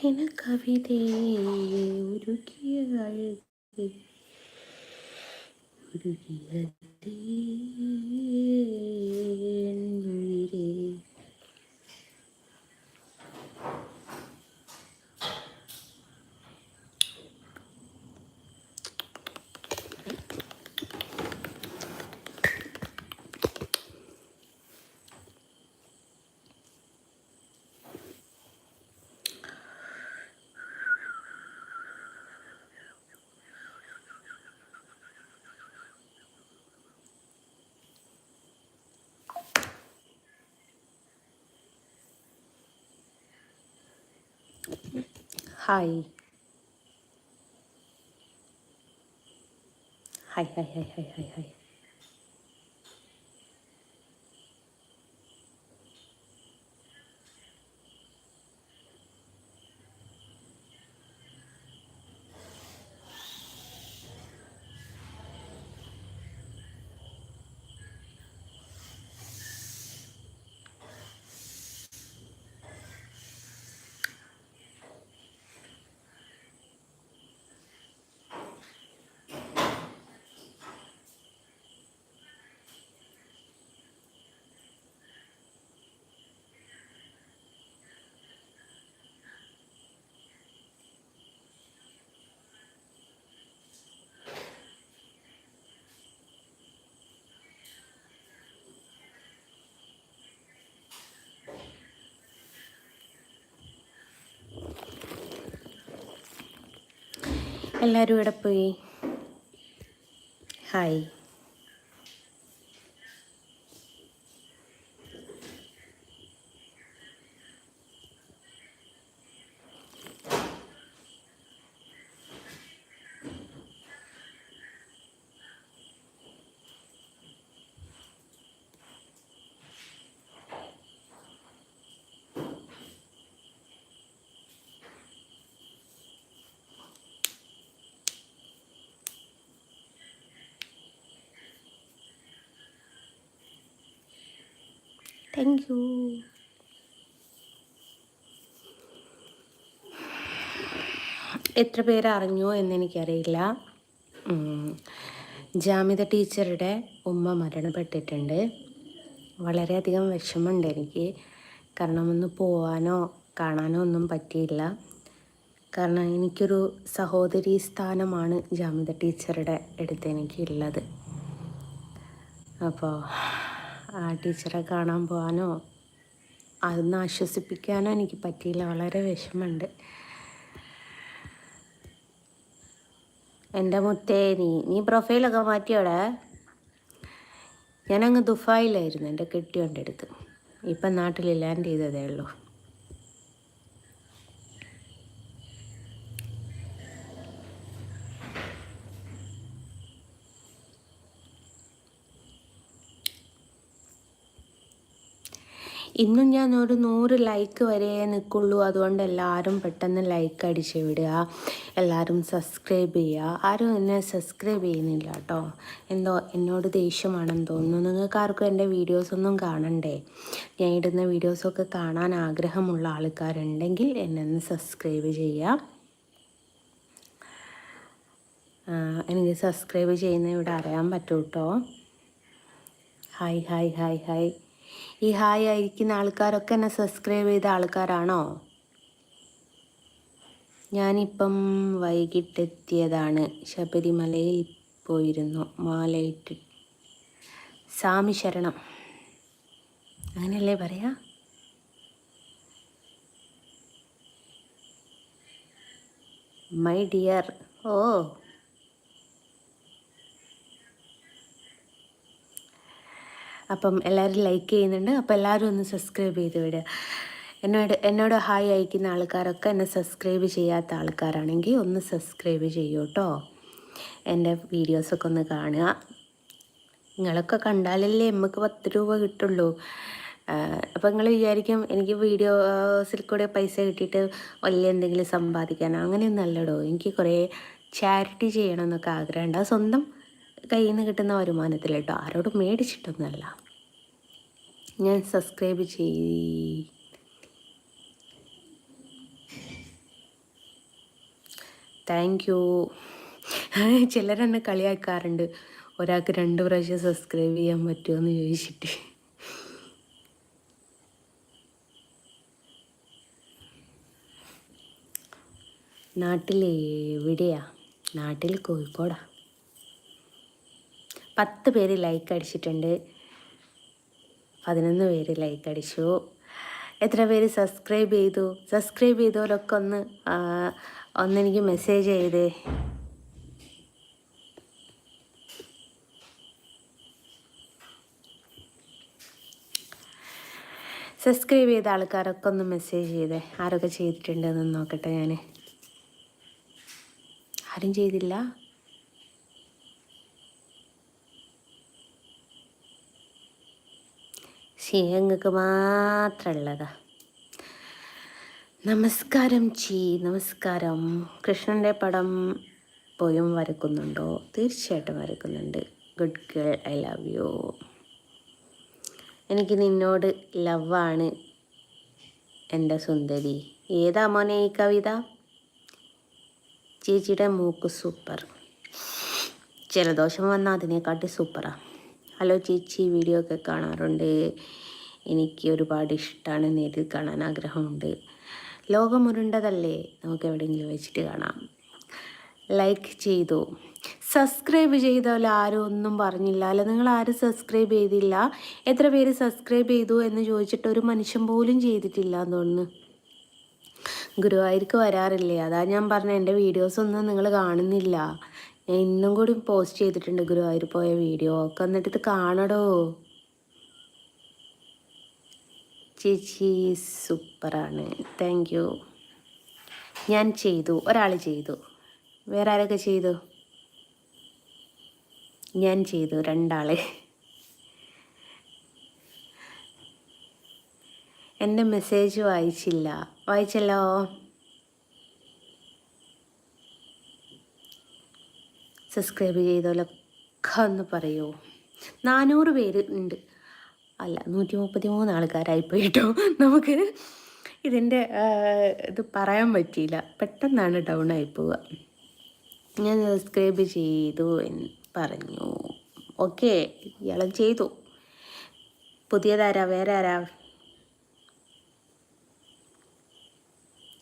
എന കവിതേ ഉരുകിയ അഴകേ ഉരുകിയ ഉയിരേ. Hi hi hi hi hi hi hi. എല്ലാവരും ഇവിടെ പോയി. ഹായ്. Thank you. എത്ര പേര് അറിഞ്ഞു എന്നെനിക്കറിയില്ല. ജാമിത ടീച്ചറുടെ ഉമ്മ മരണപ്പെട്ടിട്ടുണ്ട്. വളരെയധികം വിഷമമുണ്ട് എനിക്ക്. കാരണം ഒന്ന് പോവാനോ കാണാനോ ഒന്നും പറ്റിയില്ല. കാരണം എനിക്കൊരു സഹോദരി സ്ഥാനമാണ് ജാമിത ടീച്ചറുടെ അടുത്ത് എനിക്കുള്ളത്. അപ്പോൾ ആ ടീച്ചറെ കാണാൻ പോകാനോ അതൊന്ന് ആശ്വസിപ്പിക്കാനോ എനിക്ക് പറ്റിയില്ല. വളരെ വിഷമമുണ്ട്. എൻ്റെ മുത്തേ, നീ പ്രൊഫൈലൊക്കെ മാറ്റിയോടെ? ഞാനങ്ങ് ദുബായിലായിരുന്നു എൻ്റെ കെട്ടിയോൻ്റെ അടുത്ത്. ഇപ്പം നാട്ടിൽ ലാൻഡ് ചെയ്തതേ ഉള്ളൂ. ഇന്നും ഞാൻ ഒരു 100 ലൈക്ക് വരെ നിൽക്കുള്ളൂ. അതുകൊണ്ട് എല്ലാവരും പെട്ടെന്ന് ലൈക്ക് അടിച്ച് വിടുക. എല്ലാവരും സബ്സ്ക്രൈബ് ചെയ്യുക. ആരും എന്നെ സബ്സ്ക്രൈബ് ചെയ്യുന്നില്ല കേട്ടോ. എന്തോ എന്നോട് ദേഷ്യമാണെന്ന് തോന്നുന്നു. നിങ്ങൾക്ക് ആർക്കും എൻ്റെ വീഡിയോസൊന്നും കാണണ്ടേ? ഞാൻ ഇടുന്ന വീഡിയോസൊക്കെ കാണാൻ ആഗ്രഹമുള്ള ആൾക്കാരുണ്ടെങ്കിൽ എന്നെ ഒന്ന് സബ്സ്ക്രൈബ് ചെയ്യുക. എനിക്ക് സബ്സ്ക്രൈബ് ചെയ്യുന്ന ഇവിടെ അറിയാൻ പറ്റും കേട്ടോ. Hi hi hi hi. ഈ ഹായ് ആയിരിക്കുന്ന ആൾക്കാരൊക്കെ എന്നെ സബ്സ്ക്രൈബ് ചെയ്ത ആൾക്കാരാണോ? ഞാനിപ്പം വൈകിട്ടെത്തിയതാണ്. ശബരിമലയിൽ പോയിരുന്നു. മാലയിട്ട് സ്വാമി ശരണം, അങ്ങനെയല്ലേ പറയാ? My dear. ഓ, അപ്പം എല്ലാവരും ലൈക്ക് ചെയ്യുന്നുണ്ട്. അപ്പോൾ എല്ലാവരും ഒന്ന് സബ്സ്ക്രൈബ് ചെയ്ത് വിടുക. എന്നോട് ഹായ് അയക്കുന്ന ആൾക്കാരൊക്കെ എന്നെ സബ്സ്ക്രൈബ് ചെയ്യാത്ത ആൾക്കാരാണെങ്കിൽ ഒന്ന് സബ്സ്ക്രൈബ് ചെയ്യൂ കേട്ടോ. എൻ്റെ വീഡിയോസൊക്കെ ഒന്ന് കാണുക. നിങ്ങളൊക്കെ കണ്ടാലല്ലേ നമുക്ക് 10 രൂപ കിട്ടുള്ളൂ. അപ്പോൾ നിങ്ങൾ വിചാരിക്കും എനിക്ക് വീഡിയോസിൽ കൂടെ പൈസ കിട്ടിയിട്ട് വലിയ എന്തെങ്കിലും സമ്പാദിക്കാനോ? അങ്ങനെയൊന്നും അല്ലടോ. എനിക്ക് കുറേ ചാരിറ്റി ചെയ്യണമെന്നൊക്കെ ആഗ്രഹമുണ്ട്. അത് സ്വന്തം കയ്യിൽ നിന്ന് കിട്ടുന്ന വരുമാനത്തിൽ കേട്ടോ, ആരോടും മേടിച്ചിട്ടൊന്നുമല്ല. ഞാൻ സബ്സ്ക്രൈബ് താങ്ക് യു. ചിലരെന്നെ കളിയാക്കാറുണ്ട്, ഒരാൾക്ക് 2 പ്രാവശ്യം സബ്സ്ക്രൈബ് ചെയ്യാൻ പറ്റുമോ ചോദിച്ചിട്ട്. നാട്ടിൽ എവിടെയാ? നാട്ടിൽ കോഴിക്കോടാ. 10 പേര് ലൈക്ക് അടിച്ചിട്ടുണ്ട്, 11 പേര് ലൈക്ക് അടിച്ചു. എത്ര പേര് സബ്സ്ക്രൈബ് ചെയ്തു? സബ്സ്ക്രൈബ് ചെയ്തവരൊക്കെ ഒന്നെനിക്ക് മെസ്സേജ് ചെയ്തേ. സബ്സ്ക്രൈബ് ചെയ്ത ആൾക്കാരൊക്കെ ഒന്ന് മെസ്സേജ് ചെയ്തേ. ആരൊക്കെ ചെയ്തിട്ടുണ്ടെന്ന് നോക്കട്ടെ ഞാൻ. ആരും ചെയ്തില്ല? ഞങ്ങൾക്ക് മാത്രമുള്ളതാ. നമസ്കാരം നമസ്കാരം. കൃഷ്ണൻ്റെ പടം പോയും വരക്കുന്നുണ്ടോ? തീർച്ചയായിട്ടും വരക്കുന്നുണ്ട്. Good girl, I love you. എനിക്ക് നിന്നോട് ലവാണ് എൻ്റെ സുന്ദരി. ഏതാ മോനെ ഈ കവിത? ചേച്ചിയുടെ മൂക്ക് സൂപ്പർ. ജലദോഷം വന്നാൽ അതിനെക്കാട്ടി സൂപ്പറാണ്. ഹലോ ചേച്ചി, വീഡിയോ ഒക്കെ കാണാറുണ്ട്. എനിക്ക് ഒരുപാട് ഇഷ്ടമാണ്. നേരിൽ കാണാൻ ആഗ്രഹമുണ്ട്. ലോകം ഉരുണ്ടതല്ലേ, നമുക്ക് എവിടെയെങ്കിലും വെച്ചിട്ട് കാണാം. ലൈക്ക് ചെയ്തു. സബ്സ്ക്രൈബ് ചെയ്തല്ലോ, ആരും ഒന്നും പറഞ്ഞില്ല അല്ല. നിങ്ങൾ ആരും സബ്സ്ക്രൈബ് ചെയ്തില്ല. എത്ര പേര് സബ്സ്ക്രൈബ് ചെയ്തു എന്ന് ചോദിച്ചിട്ട് ഒരു മനുഷ്യൻ പോലും ചെയ്തിട്ടില്ല എന്ന് തോന്നുന്നു. ഗുരുവായൂർക്ക് വരാറില്ലേ? അതാ ഞാൻ പറഞ്ഞ, എൻ്റെ വീഡിയോസൊന്നും നിങ്ങൾ കാണുന്നില്ല. ഞാൻ ഇന്നും കൂടി പോസ്റ്റ് ചെയ്തിട്ടുണ്ട് ഗുരുവായൂർ പോയ വീഡിയോ ഒക്കെ. എന്നിട്ട് ഇത് കാണടോ. ചേച്ചി സൂപ്പറാണ്, താങ്ക് യു. ഞാൻ ചെയ്തു, ഒരാൾ ചെയ്തു. വേറെ ആരൊക്കെ ചെയ്തു? ഞാൻ ചെയ്തു, 2 എൻ്റെ മെസ്സേജ് വായിച്ചല്ലോ. സബ്സ്ക്രൈബ് ചെയ്തോലൊക്കെ ഒന്ന് പറയൂ. 400 പേര് ഉണ്ട്. അല്ല, 133 ആൾക്കാരായിപ്പോയി കേട്ടോ. നമുക്ക് ഇതിൻ്റെ ഇത് പറയാൻ പറ്റിയില്ല, പെട്ടെന്നാണ് ഡൗൺ ആയി പോവുക. ഞാൻ സബ്സ്ക്രൈബ് ചെയ്തു എന്ന് പറഞ്ഞു. ഓക്കെ, ഇയാളും ചെയ്തു. പുതിയതാരാ? വേറെ ആരാ?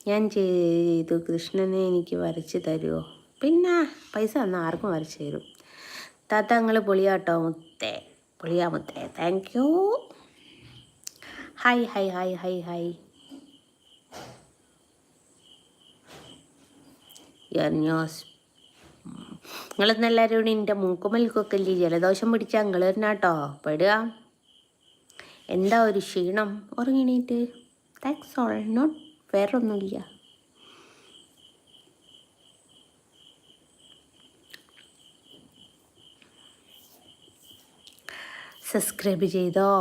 ഞാൻ ചെയ്തു. കൃഷ്ണനെ എനിക്ക് വരച്ച് തരുമോ? പിന്നെ പൈസ തന്നാൽ ആർക്കും വരച്ച് തരും. താത്ത നിങ്ങൾ പൊളിയാട്ടോ മുത്തേ, പൊളിയാ മുത്തേ, thank you. Hi hi hi hi hi. ന്യൂസ് നിങ്ങളെന്നെല്ലാവരും കൂടി എൻ്റെ മൂക്കുമൽക്കൊക്കെ ഇല്ലേ ജലദോഷം പിടിച്ചാൽ നിങ്ങൾ തന്നെയാട്ടോ പെടുക. എന്താ ഒരു ക്ഷീണം? ഉറങ്ങിണീട്ട്. താങ്ക്സ് ഓൾ, നോട്ട് വേറൊന്നുമില്ല. സബ്സ്ക്രൈബ് ചെയ്തോ?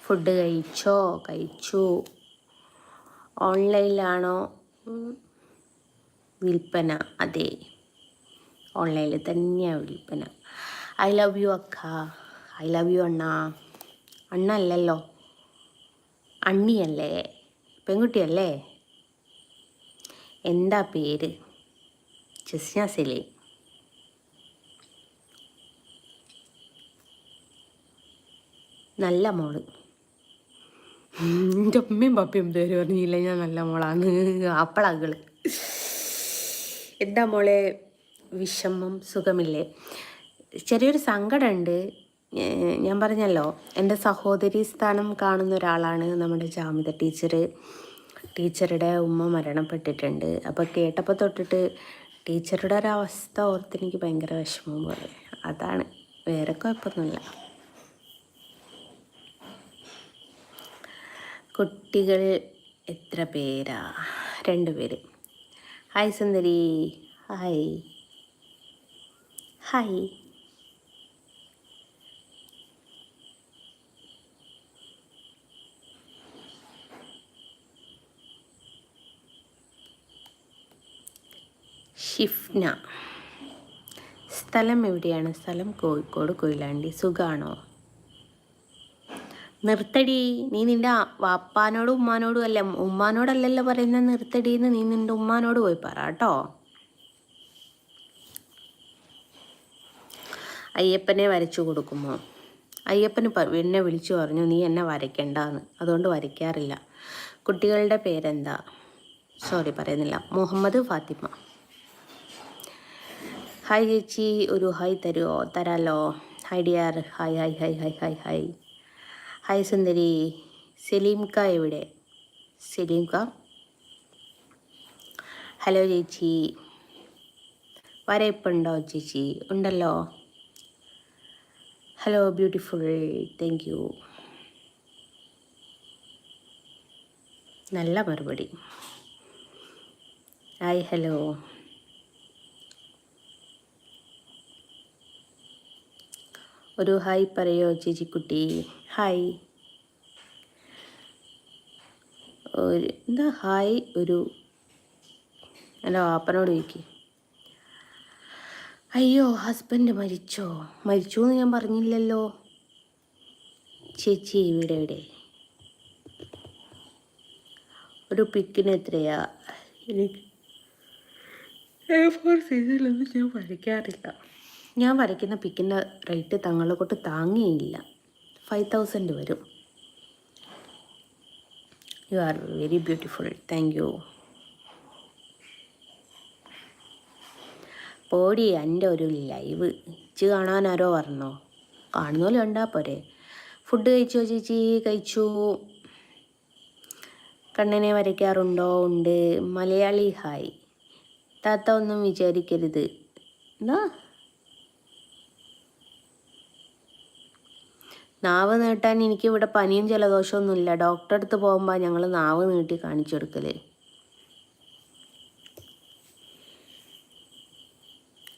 ഫുഡ് കഴിച്ചു. ഓൺലൈനിലാണോ വിൽപ്പന? അതെ, ഓൺലൈനിൽ തന്നെയാണ് വിൽപ്പന. ഐ ലവ് യു അക്ക. ഐ ലവ് യു അണ്ണ. അണ്ണ അല്ലല്ലോ, അണ്ണിയല്ലേ, പെൺകുട്ടിയല്ലേ. എന്താ പേര്? ജസ്ന സലീം. നല്ല മോള്. എൻ്റെ അമ്മയും പപ്പയും പേര് പറഞ്ഞില്ല, ഞാൻ നല്ല മോളാണ്. അപ്പളാകള്. എന്താ മോളെ വിഷമം? സുഖമില്ലേ? ചെറിയൊരു സങ്കടമുണ്ട്. ഞാൻ പറഞ്ഞല്ലോ, എൻ്റെ സഹോദരി സ്ഥാനം കാണുന്ന ഒരാളാണ് നമ്മുടെ ജാമിത ടീച്ചർ. ടീച്ചറുടെ ഉമ്മ മരണപ്പെട്ടിട്ടുണ്ട്. അപ്പോൾ കേട്ടപ്പോൾ തൊട്ടിട്ട് ടീച്ചറുടെ ഒരവസ്ഥ ഓർത്ത് എനിക്ക് ഭയങ്കര വിഷമം പോലെ. അതാണ്, വേറെ കുഴപ്പമൊന്നുമില്ല. കുട്ടികൾ എത്ര പേരാ? 2 പേര്. ഹായ് സുന്ദരി. Hi hi. ഷിഫ്ന. സ്ഥലം എവിടെയാണ്? സ്ഥലം കോഴിക്കോട്, കൊയിലാണ്ടി. സുഖാണോ? നിർത്തടി. നീ നിൻ്റെ വാപ്പാനോടും ഉമ്മാനോടും അല്ല, ഉമ്മാനോടല്ലല്ലോ പറയുന്നത് നിർത്തടിന്ന്. നീ നിൻ്റെ ഉമ്മാനോട് പോയി പറ കേട്ടോ. അയ്യപ്പനെ വരച്ചു കൊടുക്കുമോ? അയ്യപ്പന് എന്നെ വിളിച്ചു പറഞ്ഞു നീ എന്നെ വരയ്ക്കണ്ടെന്ന്, അതുകൊണ്ട് വരയ്ക്കാറില്ല. കുട്ടികളുടെ പേരെന്താ? സോറി പറയുന്നില്ല. മുഹമ്മദ്, ഫാത്തിമ. ഹായ് ചേച്ചി, ഒരു ഹായ് തരുമോ? തരാലോ. Hi dear. Hi hi hi hi hi hi hi സുന്ദരി. സലീംക എവിടെ? സലീംക. ഹലോ ചേച്ചി, വരയിപ്പുണ്ടോ ചേച്ചി? ഉണ്ടല്ലോ. Hello beautiful, thank you. നല്ല മറുപടി. Hi hello. ഒരു ഹായ് പറയോ ചേച്ചിക്കുട്ടി? ഹായ്. എന്താ ഹായ്? ഒരു എൻ്റെ ആപ്പനോട് ചോദിക്കും. അയ്യോ ഹസ്ബൻഡ് മരിച്ചോ? മരിച്ചു എന്ന് ഞാൻ പറഞ്ഞില്ലല്ലോ ചേച്ചി. ഇവിടെ ഒരു പിക്കിന് എത്രയാ? എനിക്ക് A4 സൈസിലൊന്നും ഞാൻ വരയ്ക്കാറില്ല. ഞാൻ വരയ്ക്കുന്ന പിക്കിൻ്റെ റേറ്റ് തങ്ങളെ കൊണ്ട് താങ്ങിയില്ല. 5000 വരും. You are very beautiful, thank U. പോടി എൻ്റെ ഒരു ലൈവ് ഇച്ച് കാണാൻ ആരോ പറഞ്ഞോ? കാണുന്ന പോലെ കണ്ടാൽ പോരെ. ഫുഡ് കഴിച്ചോ ചേച്ചി? കഴിച്ചു. കണ്ണനെ വരയ്ക്കാറുണ്ടോ? ഉണ്ട്. മലയാളി ഹായ്. താത്ത ഒന്നും വിചാരിക്കരുത്. എന്താ നാവ് നീട്ടാൻ? എനിക്കിവിടെ പനിയും ജലദോഷമൊന്നുമില്ല. ഡോക്ടറെ അടുത്ത് പോകുമ്പോൾ ഞങ്ങൾ നാവ് നീട്ടി കാണിച്ചു കൊടുക്കല്.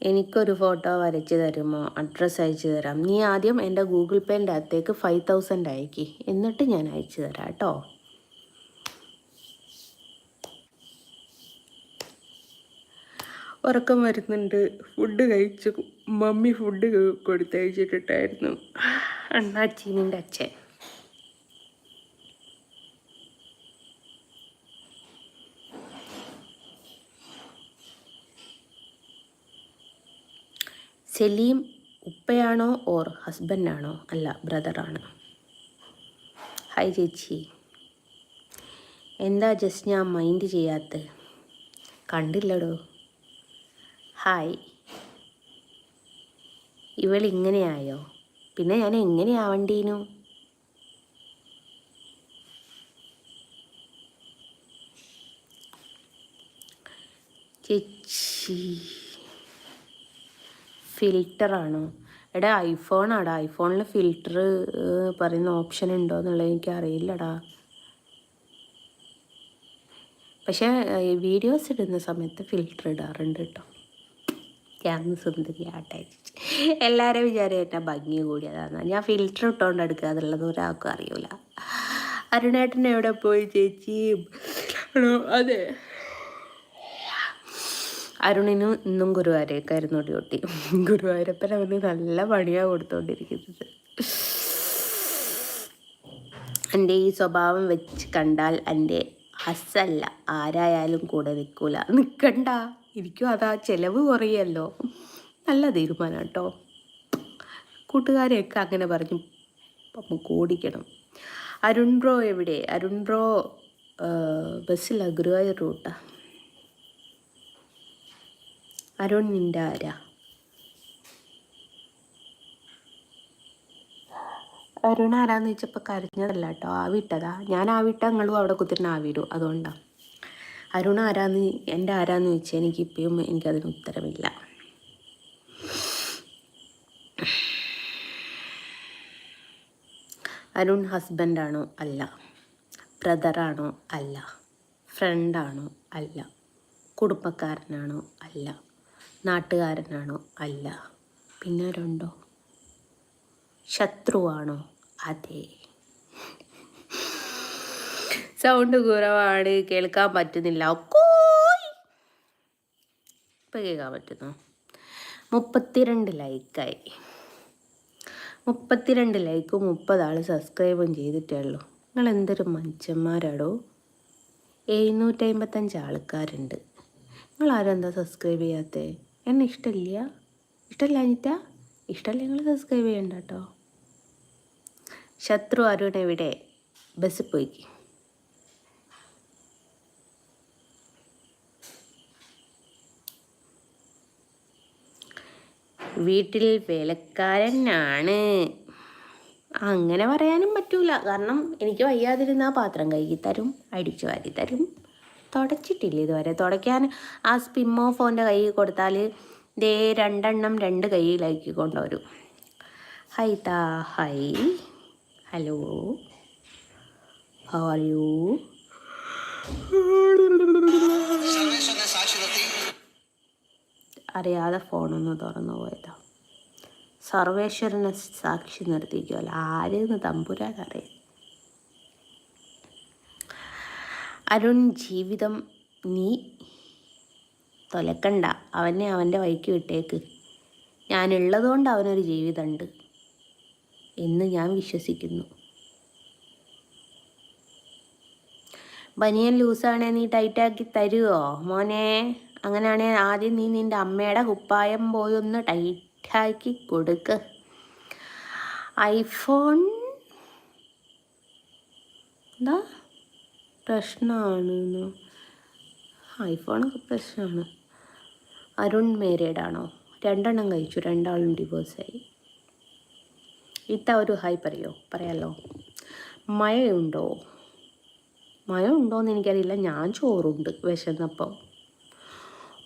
എനിക്കൊരു ഫോട്ടോ വരച്ച് തരുമോ? അഡ്രസ്സ് അയച്ചു തരാം. നീ ആദ്യം എൻ്റെ ഗൂഗിൾ പേൻ്റെ അകത്തേക്ക് 5000 അയക്കി, എന്നിട്ട് ഞാൻ അയച്ചു തരാം കേട്ടോ. ഉറക്കം വരുന്നുണ്ട്. ഫുഡ് കഴിച്ചു. Mummy food കൊടുത്തയച്ചിട്ടിട്ടായിരുന്നു. അണ്ണാച്ചീനിൻ്റെ അച്ഛൻ. സലീം ഉപ്പയാണോ ഓർ ഹസ്ബൻഡാണോ? അല്ല, ബ്രദറാണ്. ഹായ് ചേച്ചി. എന്താ ജസ്റ്റ് ഞാൻ മൈൻഡ് ചെയ്യാത്ത? കണ്ടില്ലടോ. ഹായ്. ഇവളിങ്ങനെയായോ? പിന്നെ ഞാൻ എങ്ങനെയാവണ്ടീനു? ചേച്ചി ഫിൽറ്ററാണോ? എടാ ഐഫോണാടാ. ഐഫോണിൽ ഫിൽറ്റർ പറയുന്ന ഓപ്ഷൻ ഉണ്ടോ എന്നുള്ളത് എനിക്കറിയില്ലടാ. പക്ഷേ വീഡിയോസ് ഇടുന്ന സമയത്ത് ഫിൽറ്റർ ഇടാറുണ്ട് കേട്ടോ. ഞാൻ സുന്ദരിയാട്ടെ. എല്ലാവരും വിചാരം എന്നെ ഭംഗി കൂടിയതാണ്. ഞാൻ ഫിൽറ്റർ ഇട്ടുകൊണ്ട് എടുക്കുക എന്നുള്ളത് ഒരാൾക്കും അറിയില്ല. അരുണേട്ടൻ എവിടെ പോയി ചേച്ചി? അതെ, അരുണിന് ഇന്നും ഗുരുവായൂരേക്കായിരുന്നു ഡ്യൂട്ടി. ഗുരുവായൂരപ്പൻ അവന് നല്ല പണിയാണ് കൊടുത്തുകൊണ്ടിരിക്കുന്നത്. എൻ്റെ ഈ സ്വഭാവം വെച്ച് കണ്ടാൽ എൻ്റെ ഹസ്സല്ല ആരായാലും കൂടെ നിൽക്കൂല. നിൽക്കണ്ട, എനിക്കും അതാ ചിലവ് കുറയല്ലോ. നല്ല തീരുമാനം കേട്ടോ. കൂട്ടുകാരെയൊക്കെ അങ്ങനെ പറഞ്ഞു നമുക്ക് ഓടിക്കണം. അരുൺ ബ്രോ എവിടെ? അരുൺ ബ്രോ ബസ്സില്ല, ഗുരുവായൂർ റൂട്ടാ. അരുൺ നിൻ്റെ ആരാ? അരുൺ ആരാന്ന് ചോദിച്ചപ്പോൾ കരഞ്ഞതല്ല കേട്ടോ, ആവിട്ടതാ. ഞാൻ ആവിട്ട നിങ്ങളും അവിടെ കുത്തിരുന്ന് ആവിടും, അതുകൊണ്ടാണ്. അരുൺ ആരാന്ന്, എൻ്റെ ആരാന്ന് ചോദിച്ചാൽ എനിക്കിപ്പോഴും എനിക്കതിന് ഉത്തരമില്ല. അരുൺ ഹസ്ബൻഡാണോ? അല്ല. ബ്രദറാണോ? അല്ല. ഫ്രണ്ടാണോ? അല്ല. കുടുംബക്കാരനാണോ? അല്ല. നാട്ടുകാരനാണോ? അല്ല. പിന്നെ ആരുണ്ടോ? ശത്രുവാണോ? അതെ. സൗണ്ട് കുറവാണ്, കേൾക്കാൻ പറ്റുന്നില്ല. ഇപ്പം കേൾക്കാൻ പറ്റുന്നു. 32 ലൈക്കായി. 32 ലൈക്കും 30 ആൾ സബ്സ്ക്രൈബും ചെയ്തിട്ടേ ഉള്ളൂ. നിങ്ങൾ എന്തൊരു മനുഷ്യന്മാരാടോ. 755 ആൾക്കാരുണ്ട്. നിങ്ങൾ ആരും എന്താ സബ്സ്ക്രൈബ് ചെയ്യാത്തേ? എന്നെ ഇഷ്ടമില്ല? ഇഷ്ടമില്ല അനിറ്റാ? ഇഷ്ടമല്ല നിങ്ങൾ സബ്സ്ക്രൈബ് ചെയ്യണ്ട കേട്ടോ. ശത്രു അരുൺ എവിടെ? ബസ്സിൽ പോയിക്ക്. വീട്ടിൽ വേലക്കാരനാണ്. അങ്ങനെ പറയാനും പറ്റൂല. കാരണം എനിക്ക് വയ്യാതിരുന്ന പാത്രം കഴുകി തരും, അടിച്ചു വാരി തരും. തുടച്ചിട്ടില്ല ഇതുവരെ. തുടയ്ക്കാൻ ആ സ്പിമ്മോ ഫോൻ്റെ കൈ കൊടുത്താൽ ദേ 2 എണ്ണം 2 കൈയിലാക്കി കൊണ്ടുവരും. ഹൈ താ high, hello, how are you? അറിയാതെ ഫോണൊന്ന് തുറന്നു പോയതാ. സർവേശ്വരനെ സാക്ഷി നിർത്തിക്കുമല്ലോ. ആരെന്ന് തമ്പുരാനറിയാം. അരുൺ, ജീവിതം നീ തൊലക്കണ്ട. അവനെ അവൻ്റെ വഴിക്ക് വിട്ടേക്ക്. ഞാനുള്ളതുകൊണ്ട് അവനൊരു ജീവിതമുണ്ട് എന്ന് ഞാൻ വിശ്വസിക്കുന്നു. ബനിയൻ ലൂസാണേ നീ ടൈറ്റാക്കി തരുമോ മോനെ? അങ്ങനെയാണെങ്കിൽ ആദ്യം നീ നിൻ്റെ അമ്മയുടെ കുപ്പായം പോയി ഒന്ന് ടൈറ്റാക്കി കൊടുക്ക്. ഐഫോൺ എന്താ പ്രശ്നമാണ്? ഐഫോണൊക്കെ പ്രശ്നമാണ്. അരുൺ മേരീഡാണോ? 2 എണ്ണം കഴിച്ചു, 2 ആളും ഡിവോഴ്സായി. ഇത്ത ഒരു ഹായ് പറയാലോ. മഴയുണ്ടോ? മഴ ഉണ്ടോയെന്ന് എനിക്കറിയില്ല. ഞാൻ ചോറുണ്ട് വിശന്നപ്പം.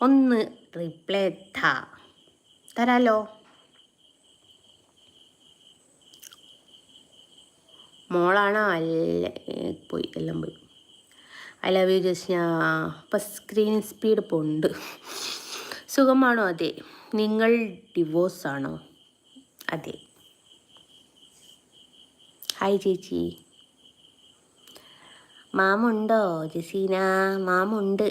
ഒന്ന് റിപ്ലൈ തരാലോ. മോളാണോ? അല്ല, പോയി, എല്ലാം പോയി. I love U Jasna. ഇപ്പം സ്ക്രീൻ സ്പീഡ് പോണ്ട്. സുഖമാണോ? അതെ. നിങ്ങൾ ഡിവോഴ്സാണോ? അതെ. ഹായ് ചേച്ചി. മാമുണ്ടോ ജസീന? മാമുണ്ട്.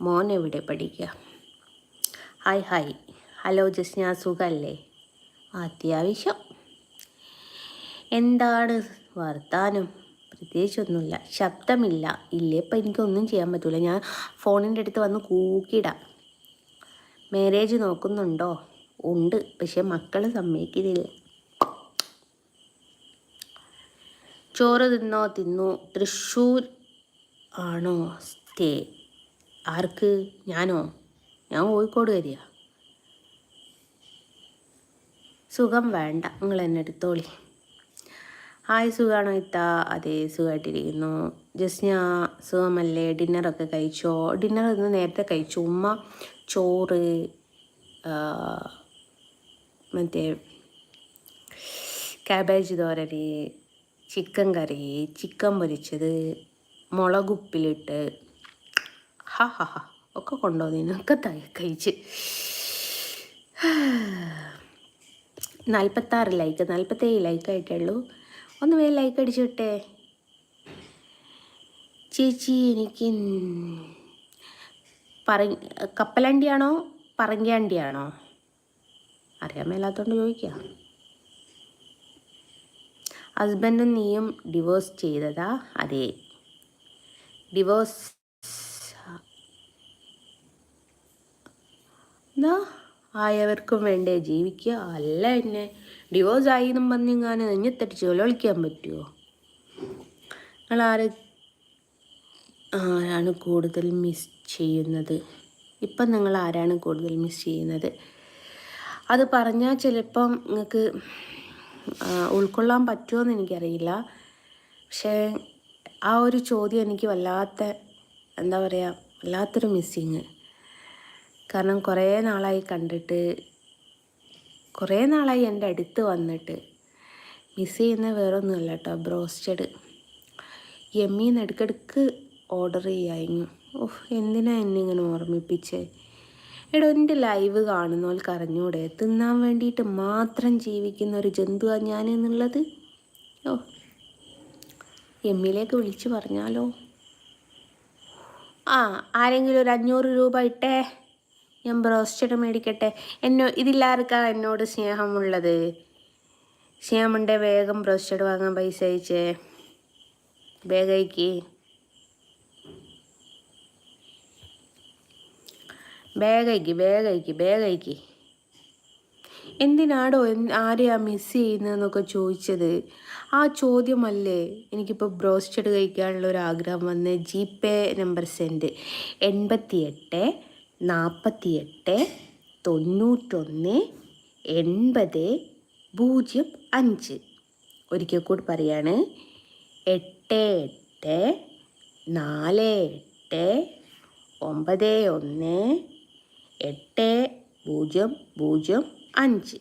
മോൻ എവിടെ പഠിക്കുക? ഹായ്. ഹലോ ജസ്ന, സുഖമല്ലേ? അത്യാവശ്യം. എന്താണ് വർത്താനം? പ്രത്യേകിച്ചൊന്നുമില്ല. ശബ്ദമില്ല. ഇല്ലേ, ഇപ്പം എനിക്കൊന്നും ചെയ്യാൻ പറ്റില്ല. ഞാൻ ഫോണിൻ്റെ അടുത്ത് വന്ന് കൂക്കിയിടാം. മാരേജ് നോക്കുന്നുണ്ടോ? ഉണ്ട്, പക്ഷെ മക്കൾ സമ്മതിക്കുന്നില്ല. ചോറ് തിന്നു. തൃശ്ശൂർ ആണോ സ്റ്റേ? ആർക്ക്? ഞാനോ? ഞാൻ കോഴിക്കോട് വരിക. സുഖം വേണ്ട, നിങ്ങൾ എന്നെ എടുത്തോളി. ഹായ്, സുഖമാണോ ഇത്ത? അതെ, സുഖമായിട്ടിരിക്കുന്നു. ജസ്ന, സുഖമല്ലേ? ഡിന്നറൊക്കെ കഴിച്ചോ? ഡിന്നർ ഇന്ന് നേരത്തെ കഴിച്ചു. ഉമ്മ ചോറ്, മറ്റേ കാബേജ് തോരൻ, ചിക്കൻ കറി, ചിക്കൻ പൊരിച്ചത്, മുളകുപ്പിലിട്ട് ഒക്കെ കൊണ്ടുവന്നൊക്കെ കഴിച്ച്. 46 ലൈക്ക്, 47 ലൈക്കായിട്ടുള്ളൂ. ഒന്ന് വേഗം ലൈക്ക് അടിച്ചു വിട്ടേ ചേച്ചി. എനിക്ക് കപ്പലണ്ടിയാണോ പറങ്കിയാണ്ടിയാണോ അറിയാൻ മേലാത്തോണ്ട് ചോദിക്കുക. ഹസ്ബൻഡും നീയും ഡിവോഴ്സ് ചെയ്തതാ? അതെ. ഡിവോഴ്സ് എന്താ ആയവർക്കും വേണ്ടേ ജീവിക്കുക? അല്ല, എന്നെ ഡിവോഴ്സ് ആയി എന്നും പറഞ്ഞെങ്ങാനും നെഞ്ഞത്തടിച്ച് ഒളിക്കാൻ പറ്റുമോ? ആരാണ് കൂടുതൽ മിസ് ചെയ്യുന്നത്? ഇപ്പം നിങ്ങൾ ആരാണ് കൂടുതൽ മിസ് ചെയ്യുന്നത്? അത് പറഞ്ഞാൽ ചിലപ്പം നിങ്ങൾക്ക് ഉൾക്കൊള്ളാൻ പറ്റുമോയെന്ന് എനിക്കറിയില്ല. പക്ഷേ ആ ഒരു ചോദ്യം എനിക്ക് എന്താ പറയുക, വല്ലാത്തൊരു മിസ്സിങ്. കാരണം കുറേ നാളായി കണ്ടിട്ട്, കുറേ നാളായി എൻ്റെ അടുത്ത് വന്നിട്ട്. മിസ് ചെയ്യുന്ന വേറൊന്നുമല്ല കേട്ടോ, ബ്രോസ്റ്റഡ് യമ്മീന്ന് ഇടയ്ക്കിടയ്ക്ക് ഓർഡർ ചെയ്യായിരുന്നു. എന്തിനാ എന്നെ ഇങ്ങനെ ഓർമ്മിപ്പിച്ചേ? എടോ, എൻ്റെ ലൈവ് കാണുന്നവർക്ക് അറിഞ്ഞൂടെ തിന്നാൻ വേണ്ടിയിട്ട് മാത്രം ജീവിക്കുന്ന ഒരു ജന്തുവാണ് ഞാൻ എന്നുള്ളത്? എമ്മിലേക്ക് വിളിച്ച് പറഞ്ഞാലോ? ആരെങ്കിലും ഒരു 500 രൂപ ഇട്ടേ, ഞാൻ ബ്രോസ്റ്റഡ് മേടിക്കട്ടെ. ഇതിലാർക്കാണ് എന്നോട് സ്നേഹമുള്ളത്? സ്നേഹമുണ്ടേ വേഗം ബ്രോസ്റ്റഡ് വാങ്ങാൻ പൈസ അയച്ചേ. വേഗയ്ക്ക് എന്തിനാടോ ആരെയാ മിസ് ചെയ്യുന്നതെന്നൊക്കെ ചോദിച്ചത്. ആ ചോദ്യമല്ലേ എനിക്കിപ്പോൾ ബ്രോസ്റ്റഡ് കഴിക്കാനുള്ള ഒരു ആഗ്രഹം വന്ന്. G Pay number send 88 48 91 80 05. ഒരിക്കൽ കൂടി പറയാണ് 88 48 91 8005.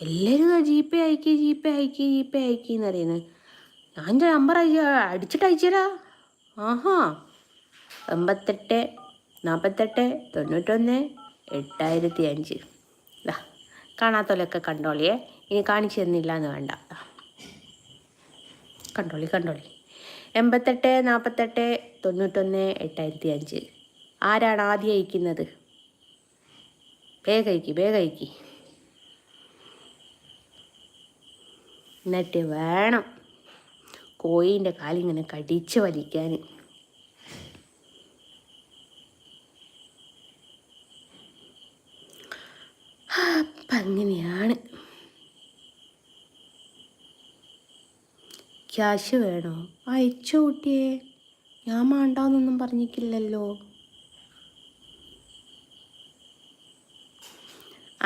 എല്ലാവരും ജി പേ അയക്കി എന്നറിയുന്നത്. ഞാൻ എൻ്റെ നമ്പർ അടിച്ചിട്ട് അയച്ചുതരാ. ആഹാ 88 48 91 8005. കാണാത്തോലൊക്കെ കണ്ടോളിയേ. ഇനി കാണിച്ചു തന്നില്ല എന്ന് വേണ്ട. കണ്ടോളി 88 48 91 8005. ആരാണ് ആദ്യം അയക്കുന്നത്? വേഗം എന്നിട്ട് വേണം കോയിൻ്റെ കാലിങ്ങനെ കടിച്ച് വലിക്കാൻ. അപ്പം അങ്ങനെയാണ്. ക്യാഷ് വേണോ? അയച്ചോ കുട്ടിയെ, ഞാൻ വേണ്ടാന്നൊന്നും പറഞ്ഞിട്ടില്ലല്ലോ.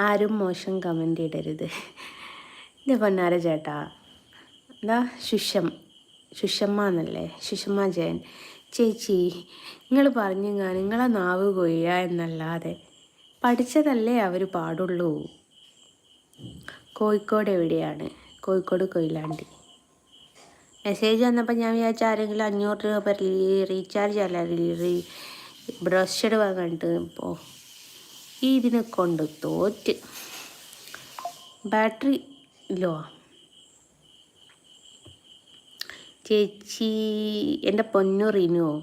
ആരും മോശം കമൻ്റ് ഇടരുത്. എൻ്റെ പൊന്നാര ചേട്ടാ, എന്താ സുഷമ്മ എന്നല്ലേ, സുഷമ്മ ജയൻ ചേച്ചി, നിങ്ങൾ പറഞ്ഞു നിങ്ങളെ നാവ് കൊയ്യുക എന്നല്ലാതെ പഠിച്ചതല്ലേ അവർ പാടുള്ളൂ. കോഴിക്കോട് എവിടെയാണ്? കോഴിക്കോട് കൊയിലാണ്ടി. മെസ്സേജ് വന്നപ്പോൾ ഞാൻ വിചാരിച്ച ആരെങ്കിലും 500 രൂപ റീചാർജ് അല്ല ബ്രഷഡ് വാങ്ങിട്ട്. ഇപ്പോൾ ഇതിനെ കൊണ്ട് തോറ്റ്. Battery low. ചേച്ചി, എൻ്റെ പൊന്നു റിനുവോ,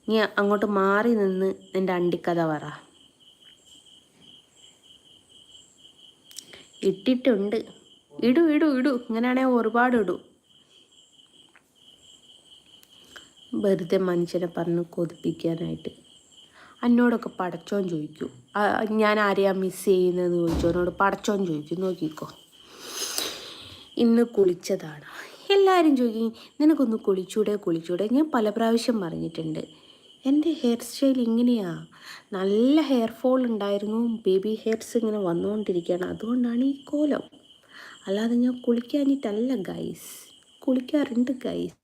നീ അങ്ങോട്ട് മാറി നിന്ന് എൻ്റെ അണ്ടിക്കഥ പറ. ഇട്ടിട്ടുണ്ട്. ഇടൂ ഇങ്ങനെയാണെങ്കിൽ ഒരുപാട് ഇടൂ. വെറുതെ മനുഷ്യനെ പറഞ്ഞ് കൊതിപ്പിക്കാനായിട്ട്. എന്നോടൊക്കെ പടച്ചോൻ ചോദിക്കും, ഞാൻ ആരെയാ മിസ് ചെയ്യുന്നതെന്ന് ചോദിച്ചവനോട് പടച്ചോൻ ചോദിക്കും. നോക്കിക്കോ, ഇന്ന് കുളിച്ചതാണ്. എല്ലാവരും ചോദിക്കും നിനക്കൊന്ന് കുളിച്ചൂടെ. ഞാൻ പല പ്രാവശ്യം പറഞ്ഞിട്ടുണ്ട്, എൻ്റെ ഹെയർ സ്റ്റൈൽ ഇങ്ങനെയാ. നല്ല ഹെയർ ഫോൾ ഉണ്ടായിരുന്നു, ബേബി ഹെയർസ് ഇങ്ങനെ വന്നുകൊണ്ടിരിക്കുകയാണ്. അതുകൊണ്ടാണ് ഈ കോലം. അല്ലാതെ ഞാൻ കുളിക്കാനിട്ടല്ല ഗൈസ്, കുളിക്കാറുണ്ട് ഗൈസ്.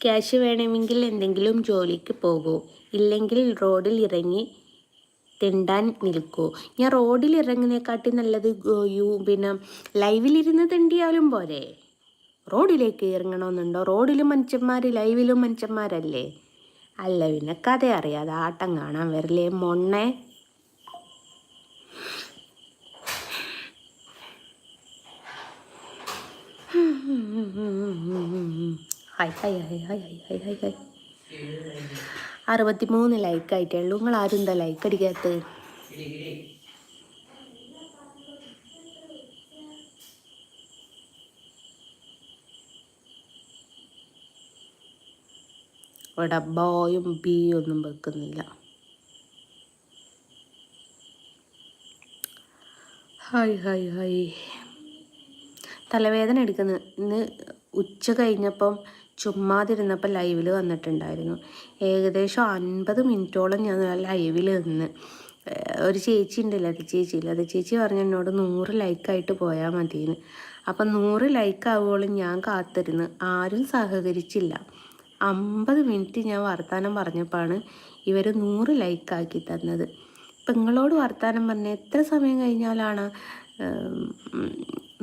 ക്യാഷ് വേണമെങ്കിൽ എന്തെങ്കിലും ജോലിക്ക് പോകൂ, ഇല്ലെങ്കിൽ റോഡിൽ ഇറങ്ങി തിണ്ടാൻ നിൽക്കൂ. ഞാൻ റോഡിൽ ഇറങ്ങുന്നതിനെക്കാട്ടി നല്ലത് പിന്നെ ലൈവിലിരുന്ന് തിണ്ടിയാലും പോരെ. റോഡിലേക്ക് ഇറങ്ങണമെന്നുണ്ടോ? റോഡിലും മനുഷ്യന്മാർ, ലൈവിലും മനുഷ്യന്മാരല്ലേ. അല്ല പിന്നെ കഥ അറിയാതെ ആട്ടം കാണാൻ വരലേ മൊണ്ണേ. ഹായ് 63 ലൈക്കായിട്ടേ ഉള്ളൂ. നിങ്ങൾ ആരും എന്താ ലൈക്ക് അടിക്കാത്തത്? ഇവിടെ ബോയും ബിയും ഒന്നും വെക്കുന്നില്ല. ഹായ് തലവേദന എടുക്കുന്നു. ഇന്ന് ഉച്ച കഴിഞ്ഞപ്പം ചുമ്മാതിരുന്നപ്പോൾ ലൈവിൽ വന്നിട്ടുണ്ടായിരുന്നു. ഏകദേശം 50 മിനിറ്റോളം ഞാൻ ലൈവിൽ നിന്ന്. ഒരു ചേച്ചി ഉണ്ട്, ലത ചേച്ചി പറഞ്ഞു എന്നോട് 100 ലൈക്കായിട്ട് പോയാൽ മതിയെന്ന്. അപ്പം 100 ലൈക്ക് ആവുകയോളം ഞാൻ കാത്തിരുന്ന്. ആരും സഹകരിച്ചില്ല. 50 മിനിറ്റ് ഞാൻ വർത്തമാനം പറഞ്ഞപ്പോഴാണ് ഇവർ 100 ലൈക്കാക്കി തന്നത്. ഇപ്പം നിങ്ങളോട് വർത്തമാനം പറഞ്ഞാൽ എത്ര സമയം കഴിഞ്ഞാലാണ്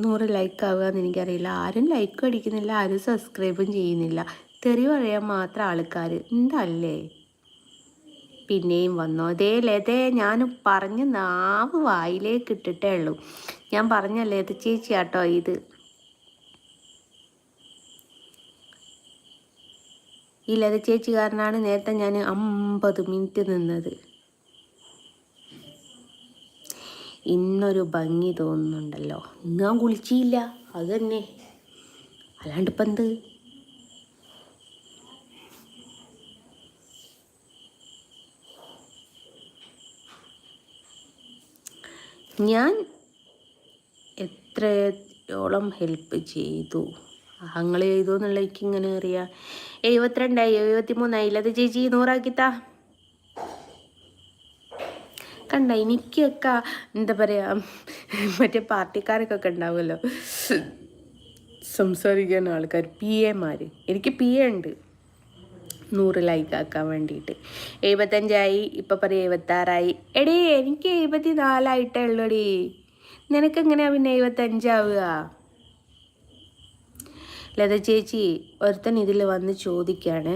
100 ലൈക്ക് ആവുക എന്ന് എനിക്കറിയില്ല. ആരും ലൈക്ക് അടിക്കുന്നില്ല, ആരും സബ്സ്ക്രൈബും ചെയ്യുന്നില്ല. തെറി പറയാൻ മാത്രം ആൾക്കാർ. എന്തല്ലേ? പിന്നെയും വന്നോ ലതേ, ഞാൻ പറഞ്ഞ് നാവ് വായിലേക്ക് ഇട്ടിട്ടേ ഉള്ളൂ. ഞാൻ പറഞ്ഞ ലത ചേച്ചി ആട്ടോ ഇത്. ഈ ലത ചേച്ചി കാരനാണ് നേരത്തെ ഞാൻ 50 മിനിറ്റ് നിന്നത്. ഇന്നൊരു ഭംഗി തോന്നുന്നുണ്ടല്ലോ. ഞാൻ കുളിച്ചില്ല, അത് തന്നെ. അല്ലാണ്ട് ഇപ്പം എന്ത്? ഞാൻ എത്രയോളം ഹെൽപ്പ് ചെയ്തു, നിങ്ങൾ ചെയ്തു എന്നുള്ള എനിക്ക് ഇങ്ങനെ അറിയാം. 72 73 ലത ചേച്ചി 100 കണ്ട. എനിക്കൊക്കെ എന്താ പറയുക, മറ്റേ പാർട്ടിക്കാർക്കൊക്കെ ഉണ്ടാവുമല്ലോ സംസാരിക്കാൻ ആൾക്കാർ, PA എനിക്ക് PA ഉണ്ട് 100 ലൈക്ക് ആക്കാൻ വേണ്ടിയിട്ട്. 75 ഇപ്പം പറയും 76. എടീ എനിക്ക് 74 ഉള്ളൂടി, നിനക്കെങ്ങനെയാ പിന്നെ 75 ലത ചേച്ചി ഒരുത്തൻ ഇതിൽ വന്ന് ചോദിക്കുകയാണ്,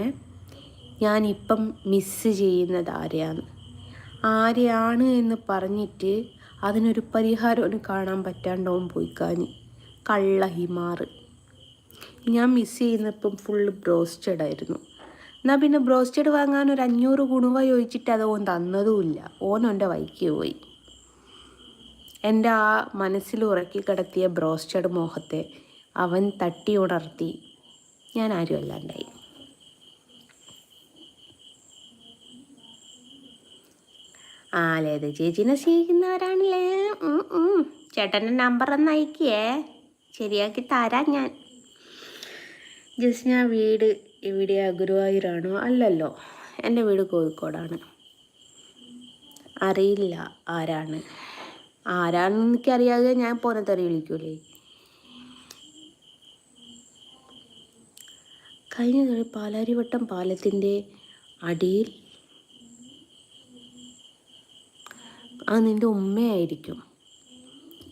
ഞാനിപ്പം മിസ്സ് ചെയ്യുന്നത് ആരെയാണ് എന്ന് പറഞ്ഞിട്ട് അതിനൊരു പരിഹാരം കാണാൻ പറ്റാണ്ടവും പോയിക്കാന്. കള്ള ഹിമാറ്. ഞാൻ മിസ് ചെയ്യുന്നപ്പം ഫുള്ള് ബ്രോസ്റ്റഡ് ആയിരുന്നു. എന്നാൽ പിന്നെ ബ്രോസ്റ്റഡ് വാങ്ങാൻ ഒരു 500 കുണുവ ചോദിച്ചിട്ട് അത് ഓൻ തന്നതുമില്ല. ഓൻ്റെ വൈക്ക് പോയി. എൻ്റെ ആ മനസ്സിൽ ഉറക്കി കിടത്തിയ ബ്രോസ്റ്റഡ് മോഹത്തെ അവൻ തട്ടി ഉണർത്തി. ഞാൻ ആരും അല്ലാണ്ടായി. ലത ചേച്ചിനെ സ്നേഹിക്കുന്നവരാണല്ലേ. ചേട്ടൻ്റെ നമ്പർ ഒന്ന് അയക്കിയേ, ശരിയാക്കി തരാം ഞാൻ. ഞാൻ വീട് എവിടെയാ, ഗുരുവായൂരാണോ? അല്ലല്ലോ, എൻ്റെ വീട് കോഴിക്കോടാണ്. അറിയില്ല ആരാണെന്ന് എനിക്കറിയാതെ ഞാൻ പോനത്തറി വിളിക്കൂലേ. കഴിഞ്ഞ പാലാരിവട്ടം പാലത്തിൻ്റെ അടിയിൽ നിൻ്റെ ഉമ്മയായിരിക്കും.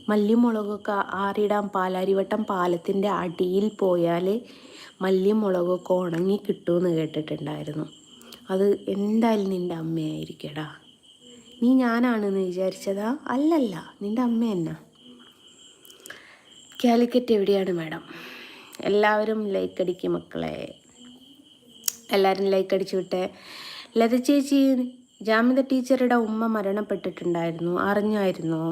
മല്ലിമുളകൊക്കെ ആറിടാൻ പാലാരിവട്ടം പാലത്തിൻ്റെ അടിയിൽ പോയാൽ മല്ലിമുളകൊക്കെ ഉണങ്ങി കിട്ടുമെന്ന് കേട്ടിട്ടുണ്ടായിരുന്നു. അത് എന്തായാലും നിൻ്റെ അമ്മയായിരിക്കടാ. നീ ഞാനാണെന്ന് വിചാരിച്ചതാ? അല്ലല്ല, നിൻ്റെ അമ്മ തന്നെ. കാലിക്കറ്റ് എവിടെയാണ് മാഡം? എല്ലാവരും ലൈക്ക് അടിക്കും മക്കളെ, എല്ലാവരും ലൈക്ക് അടിച്ചു വിട്ടെ. ലത ചേച്ചി, ജാമിത ടീച്ചറുടെ ഉമ്മ മരണപ്പെട്ടിട്ടുണ്ടായിരുന്നു, അറിഞ്ഞായിരുന്നോ?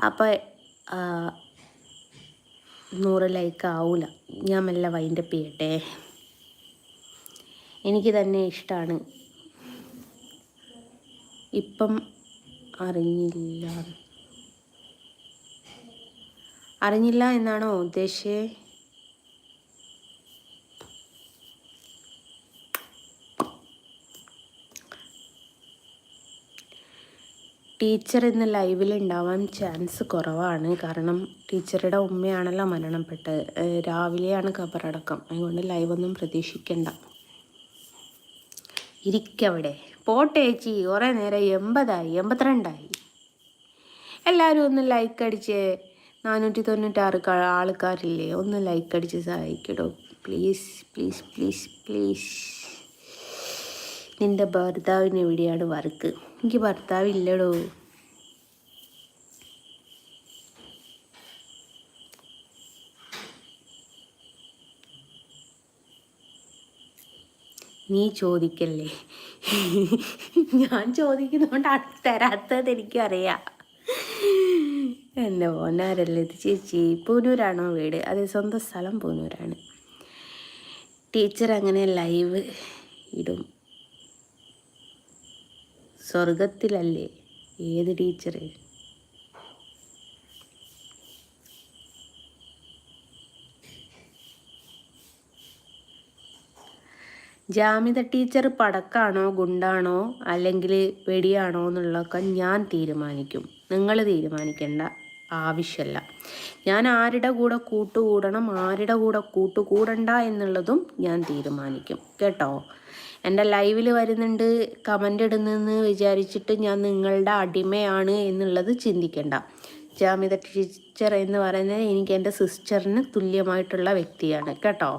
അപ്പോൾ 100 ലൈക്ക് ആവൂല. ഞാൻ മെല്ലെ വൈൻഡപ്പ് ചെയ്യട്ടെ. എനിക്ക് തന്നെ ഇഷ്ടമാണ്. ഇപ്പം അറിഞ്ഞില്ല എന്നാണോ ഉദ്ദേശിച്ചേ? ടീച്ചർ ഇന്ന് ലൈവിൽ ഉണ്ടാവാൻ ചാൻസ് കുറവാണ്. കാരണം ടീച്ചറുടെ ഉമ്മയാണല്ലോ മരണപ്പെട്ടത്. രാവിലെയാണ് ഖബറടക്കം. അതുകൊണ്ട് ലൈവൊന്നും പ്രതീക്ഷിക്കണ്ട. ഇരിക്കവിടെ. പോട്ടെ ചേച്ചി, കുറേ നേരം 80 82. എല്ലാവരും ഒന്ന് ലൈക്ക് അടിച്ച്. 496 ആൾക്കാരില്ലേ, ഒന്ന് ലൈക്ക് അടിച്ച് സഹായിക്കടോ പ്ലീസ് പ്ലീസ് പ്ലീസ് പ്ലീസ്. നിൻ്റെ ഭർത്താവിന് എവിടെയാണ് വർക്ക്? എനിക്ക് ഭർത്താവില്ലടോ. നീ ചോദിക്കല്ലേ, ഞാൻ ചോദിക്കുന്നതുകൊണ്ടാണ് തരാത്തത്, എനിക്കറിയാം. എൻ്റെ മോനാരല്ലേ ഇത് ചേച്ചി. പൂനൂരാണോ വീട്? അതെ, സ്വന്തം സ്ഥലം പൂനൂരാണ്. ടീച്ചർ അങ്ങനെ ലൈവ് ഇടും. സ്വർഗത്തിലല്ലേ? ഏത് ടീച്ചർ? ജാമിത ടീച്ചർ പടക്കാണോ ഗുണ്ടാണോ അല്ലെങ്കിൽ വെടിയാണോ എന്നുള്ളതൊക്കെ ഞാൻ തീരുമാനിക്കും. നിങ്ങൾ തീരുമാനിക്കേണ്ട ആവശ്യമല്ല. ഞാൻ ആരുടെ കൂടെ കൂട്ടുകൂടണം, ആരുടെ കൂടെ കൂട്ടുകൂടണ്ട എന്നുള്ളതും ഞാൻ തീരുമാനിക്കും കേട്ടോ. എൻ്റെ ലൈവിൽ വരുന്നുണ്ട്, കമൻ്റ് ഇടുന്നെന്ന് വിചാരിച്ചിട്ട് ഞാൻ നിങ്ങളുടെ അടിമയാണ് എന്നുള്ളത് ചിന്തിക്കേണ്ട. ജാമിത ടീച്ചർ എന്ന് പറയുന്നത് എനിക്ക് എൻ്റെ സിസ്റ്ററിന് തുല്യമായിട്ടുള്ള വ്യക്തിയാണ് കേട്ടോ.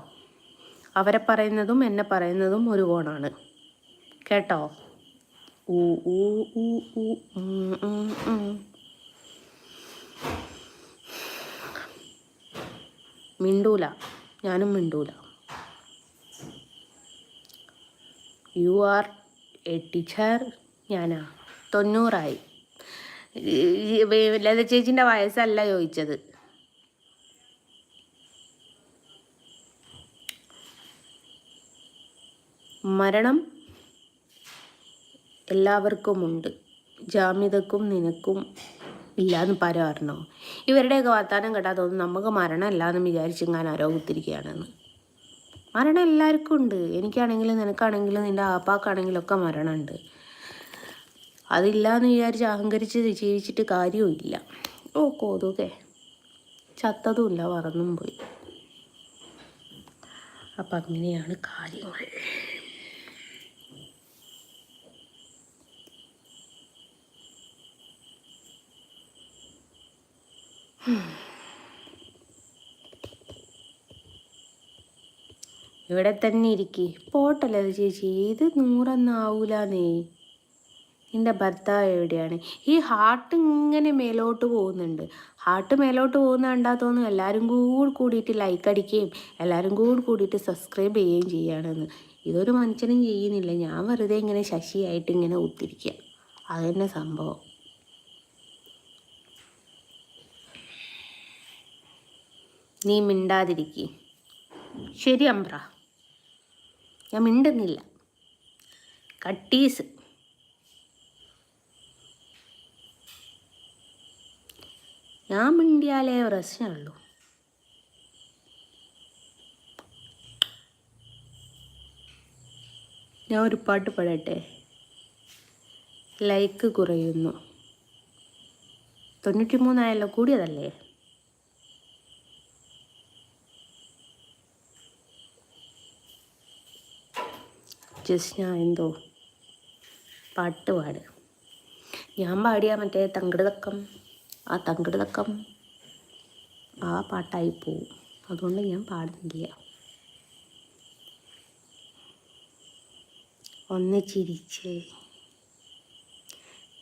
അവരെ പറയുന്നതും എന്നെ പറയുന്നതും ഒരു കോണാണ് കേട്ടോ. മിണ്ടൂല, ഞാനും മിണ്ടൂല. You are a teacher. ഞാനാ 90. ലത ചേച്ചിൻ്റെ വയസ്സല്ല ചോദിച്ചത്. മരണം എല്ലാവർക്കുമുണ്ട്, ജാമ്യതക്കും നിനക്കും ഇല്ലാന്ന് പറഞ്ഞോ. ഇവരുടെയൊക്കെ വർത്താനം കേട്ടാൽ തോന്നുന്നു നമുക്ക് മരണം ഇല്ലാന്ന് വിചാരിച്ചിങ്ങനെ ആരോഗ്യത്തിരിക്കുകയാണെന്ന്. മരണം എല്ലാവർക്കും ഉണ്ട്. എനിക്കാണെങ്കിലും നിനക്കാണെങ്കിലും നിൻ്റെ ആപ്പാക്കാണെങ്കിലും ഒക്കെ മരണമുണ്ട്. അതില്ലാന്ന് വിചാരിച്ച് അഹങ്കരിച്ച് ജീവിച്ചിട്ട് കാര്യവുമില്ല. ഓ കൊതുകെ ചത്തതുമില്ല, പറന്നും പോയി. അപ്പം അങ്ങനെയാണ് കാര്യങ്ങൾ. ഇവിടെ തന്നെ ഇരിക്കി പോട്ടല്ലേ ചേച്ചി, ഇത് 100 ആവൂലെന്നേ. നിൻ്റെ ഭർത്താവ് എവിടെയാണ്? ഈ ഹാർട്ട് ഇങ്ങനെ മേലോട്ട് പോകുന്നുണ്ട്. ഹാർട്ട് മേലോട്ട് പോകുന്ന കണ്ടാൽ തോന്നുന്നു എല്ലാവരും കൂടിയിട്ട് ലൈക്ക് അടിക്കുകയും എല്ലാവരും കൂടിയിട്ട് സബ്സ്ക്രൈബ് ചെയ്യുകയും ചെയ്യുകയാണെന്ന്. ഇതൊരു മനുഷ്യനും ചെയ്യുന്നില്ല. ഞാൻ വെറുതെ ഇങ്ങനെ ശശിയായിട്ട് ഇങ്ങനെ ഒത്തിരിക്കുക. അത് തന്നെ സംഭവം. നീ മിണ്ടാതിരിക്കി. ശരി അമ്പ്ര, ഞാൻ മിണ്ടുന്നില്ല. കട്ടീസ് ഞാൻ മിണ്ടിയാലേ പ്രശ്നമുള്ളൂ. ഞാൻ ഒരു പാട്ട് പാടട്ടെ. ലൈക്ക് കുറയുന്നു. 93 ആയല്ലോ, കൂടിയതല്ലേ? ഞാൻ എന്തോ പാട്ട് പാട്. ഞാൻ പാടിയാൽ മറ്റേ തങ്കിടുതക്കം, ആ തങ്കിടുതക്കം ആ പാട്ടായി പോവും. അതുകൊണ്ട് ഞാൻ പാടുന്നില്ല. ഒന്ന് ചിരിച്ച്.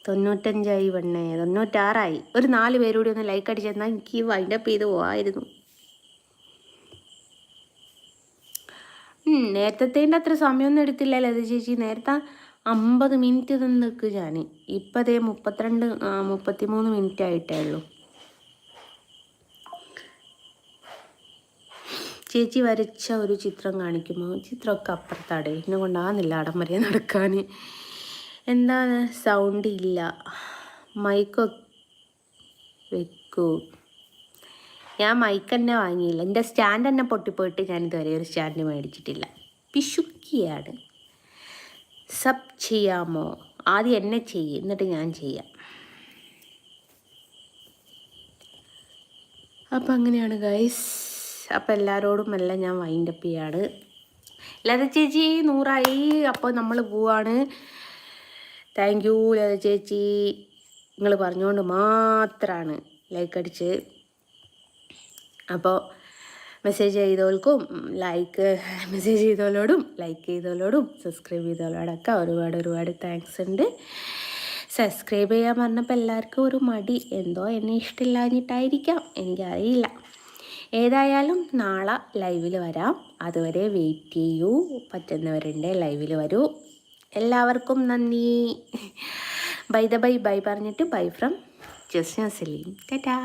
95 പെണ്ണേ, 96. ഒരു 4 പേരൂടി ഒന്ന് ലൈക്ക് അടിച്ചെന്നാൽ എനിക്ക് വൈൻഡപ്പ് ചെയ്ത് പോവായിരുന്നു. നേരത്തേൻ്റെ അത്ര സമയമൊന്നും എടുത്തില്ല ലത ചേച്ചി. നേരത്തെ 50 മിനിറ്റ് നിൽക്ക് ഞാൻ. ഇപ്പതേ 33 മിനിറ്റ് ആയിട്ടേ ഉള്ളൂ. ചേച്ചി വരച്ച ഒരു ചിത്രം കാണിക്കുമോ? ചിത്രമൊക്കെ അപ്പുറത്താടെ, എന്നെ കൊണ്ടാകുന്നില്ല അടം വരെ നടക്കാൻ. എന്താണ് സൗണ്ട് ഇല്ല? മൈക്ക് വെക്കൂ. ഞാൻ മൈക്ക് തന്നെ വാങ്ങിയില്ല. എൻ്റെ സ്റ്റാൻഡ് തന്നെ പൊട്ടിപ്പോയിട്ട് ഞാനിതുവരെ ഒരു സ്റ്റാൻഡ് മേടിച്ചിട്ടില്ല. പിശുക്കിയാണ്. സബ് ചെയ്യാമോ? ആദ്യം എന്നെ ചെയ്യും, എന്നിട്ട് ഞാൻ ചെയ്യാം. അപ്പം അങ്ങനെയാണ് ഗൈസ്. അപ്പം എല്ലാവരോടും എല്ലാം ഞാൻ വൈൻഡപ്പ് ചെയ്യാണ്. ലത ചേച്ചി 100 അപ്പോൾ നമ്മൾ പോവാണ്. താങ്ക് യു ലത ചേച്ചി. നിങ്ങൾ പറഞ്ഞുകൊണ്ട് മാത്രമാണ് ലൈക്ക് അടിച്ച്. അപ്പോൾ മെസ്സേജ് ചെയ്തോൾക്കും മെസ്സേജ് ചെയ്തോലോടും ലൈക്ക് ചെയ്തോലോടും സബ്സ്ക്രൈബ് ചെയ്തോലോടൊക്കെ ഒരുപാട് താങ്ക്സ് ഉണ്ട്. സബ്സ്ക്രൈബ് ചെയ്യാൻ പറഞ്ഞപ്പോൾ എല്ലാവർക്കും ഒരു മടി, എന്തോ എന്നെ ഇഷ്ടമില്ലാഞ്ഞിട്ടായിരിക്കാം, എനിക്കറിയില്ല. ഏതായാലും നാളെ ലൈവിൽ വരാം. അതുവരെ വെയിറ്റ് ചെയ്യൂ. പറ്റുന്നവരുണ്ട് ലൈവിൽ വരൂ. എല്ലാവർക്കും നന്ദി. ബൈ പറഞ്ഞിട്ട് ബൈ ഫ്രം ജസ്ന സലീം. ടാറ്റാ.